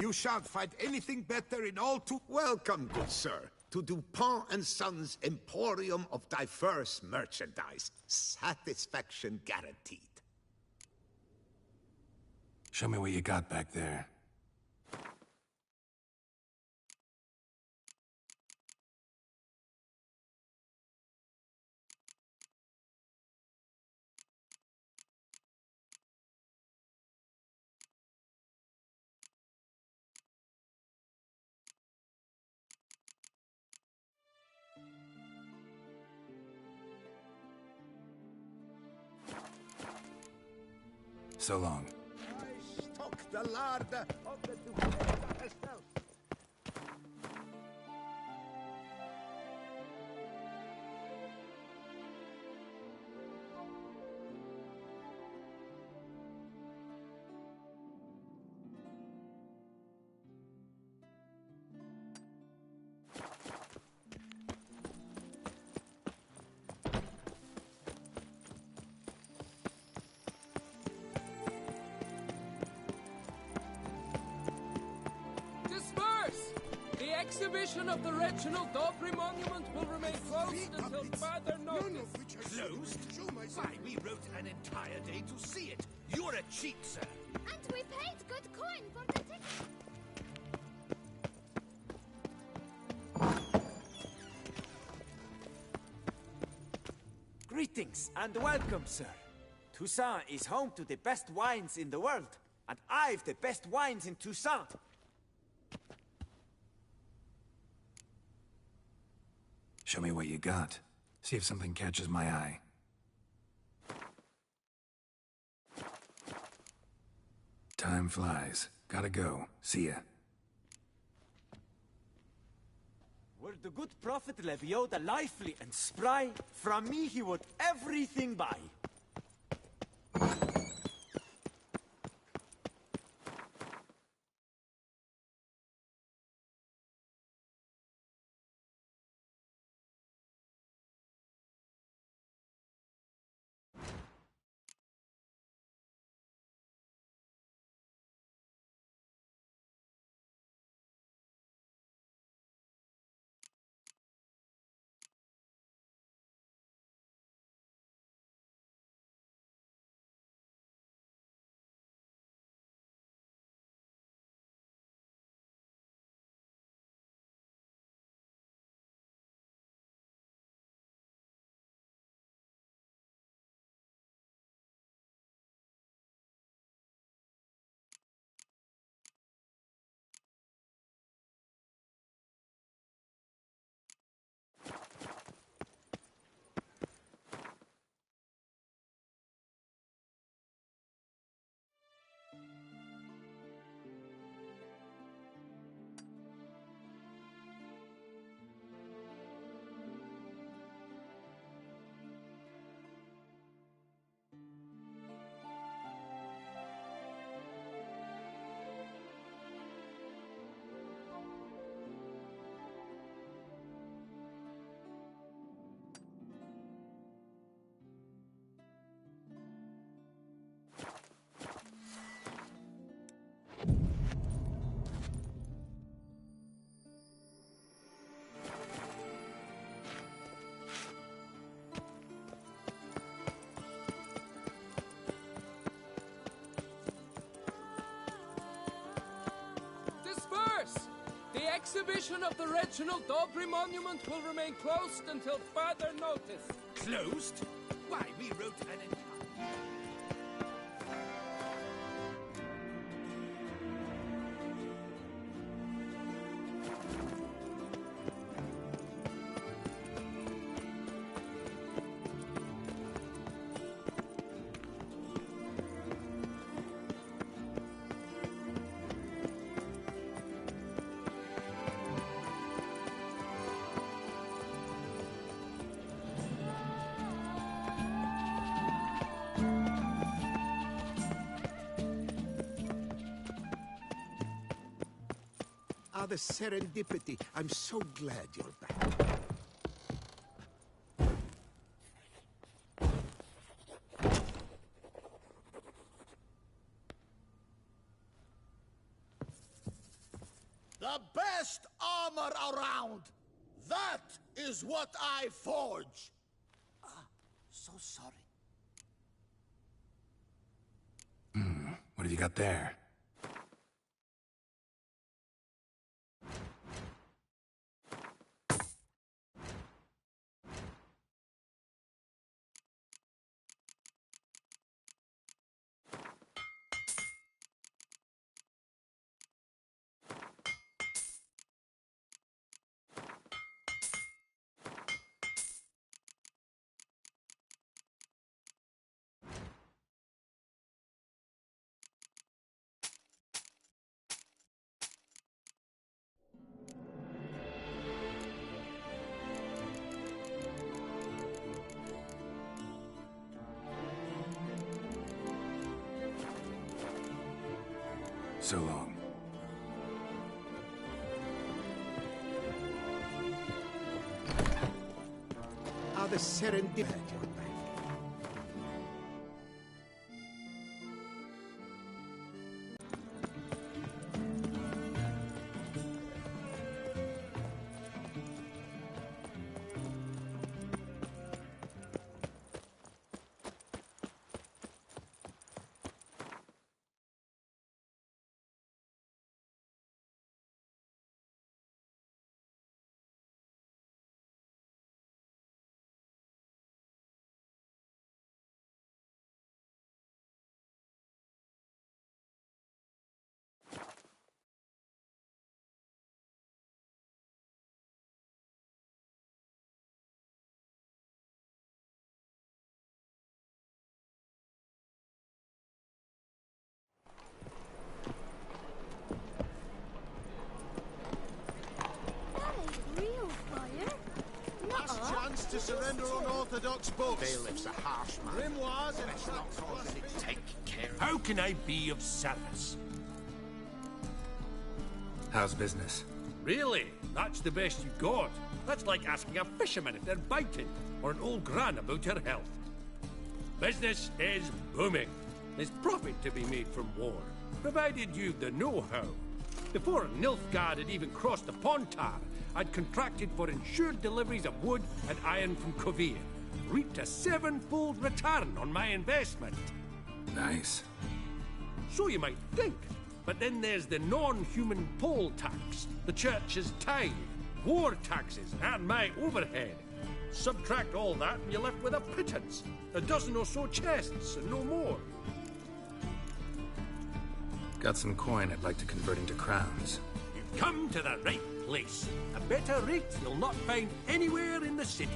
You shan't find anything better in all to... Welcome, good sir, to Dupont and Sons' Emporium of diverse merchandise. Satisfaction guaranteed. Show me what you got back there. So long. I stock the larder of the Duquesa herself. The exhibition of the Reginald Aubrey monument will remain closed until further notice. Closed? Why, we wrote an entire day to see it. You're a cheat, sir. And we paid good coin for the ticket. Greetings and welcome, sir. Toussaint is home to the best wines in the world, and I've the best wines in Toussaint. Show me what you got. See if something catches my eye. Time flies. Gotta go. See ya. Were the good prophet Lebioda lively and spry, from me he would everything buy. The exhibition of the Reginald Aubrey monument will remain closed until further notice. Closed? Why, we wrote an entire... The serendipity. I'm so glad you're back. The best armor around! That is what I forge! So sorry. What have you got there? So long. Are the serendipity? Chance to surrender unorthodox books. Bailiff's a harsh man. Grimoires and Let's not cause any Take care. How can I be of service? How's business? Really? That's the best you got? That's like asking a fisherman if they're biting, or an old gran about her health. Business is booming. There's profit to be made from war, provided you've the know-how. Before Nilfgaard had even crossed the Pontar, I'd contracted for insured deliveries of wood and iron from Kovir. Reaped a 7-fold return on my investment. Nice. So you might think. But then there's the non-human poll tax, the church's tithe, war taxes, and my overhead. Subtract all that and you're left with a pittance. A dozen or so chests, and no more. Got some coin I'd like to convert into crowns. You've come to the right place. A better rate you'll not find anywhere in the city.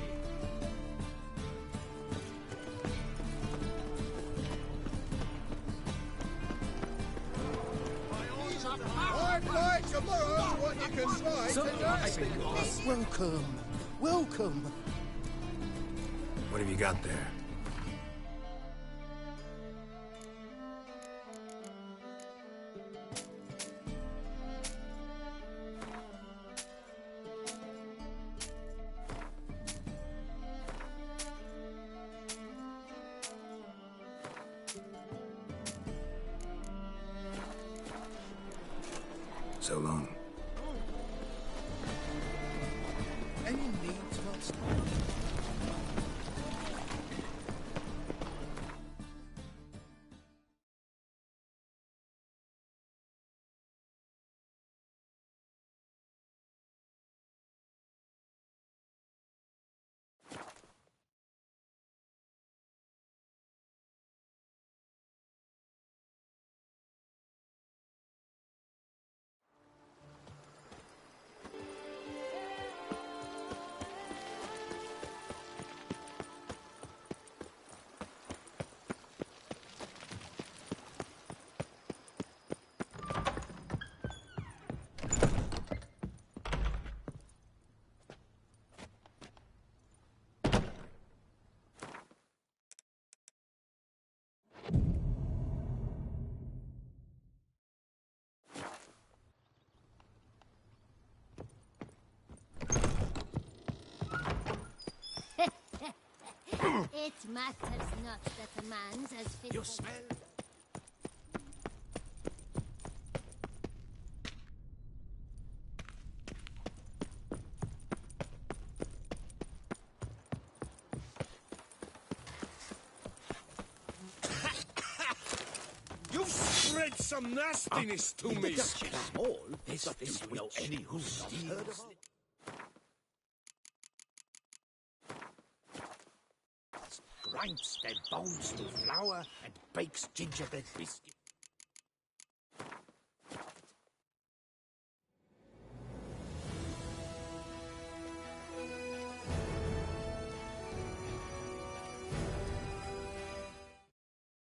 I'd like tomorrow what you can buy today. Welcome. Welcome. What have you got there? So long. Any need to stop? It matters not that a man's as fit You as... smell? some nastiness to me. Small, but do you know any who's not heard of it? Grinds their bones to flour and bakes gingerbread biscuits.